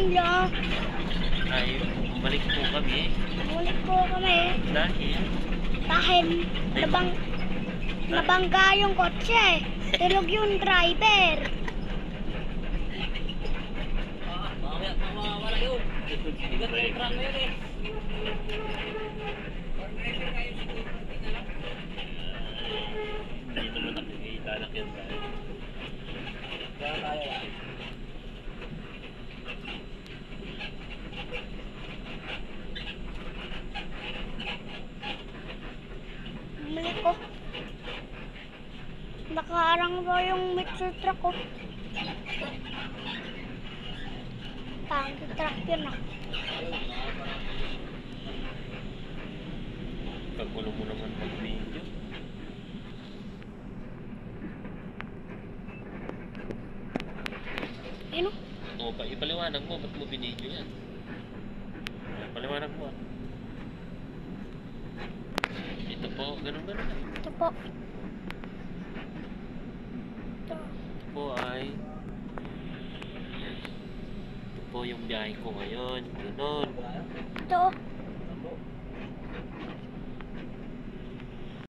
niyo? Ay, bumalik po kami. Bumalik po kami. Dahil Nabangga yung kotse. Tulog yung driver. Mawawala yun. Bigat na yung truck na yun eh. hindi naman nakikita yan tayo. Kaya tayo lang. Bumalik ko. Nakaharang daw yung mixer truck ko. Tangi truck yun ah. Kagulo mo naman mag-video. Ano? O, ipaliwanag mo, ba't mo binidyo yan? Paliwanag mo ah. Ito po, ganun. Ito po. Ito. Ito po ay... Ito po yung biyahe ko ngayon. Ganun. Ito.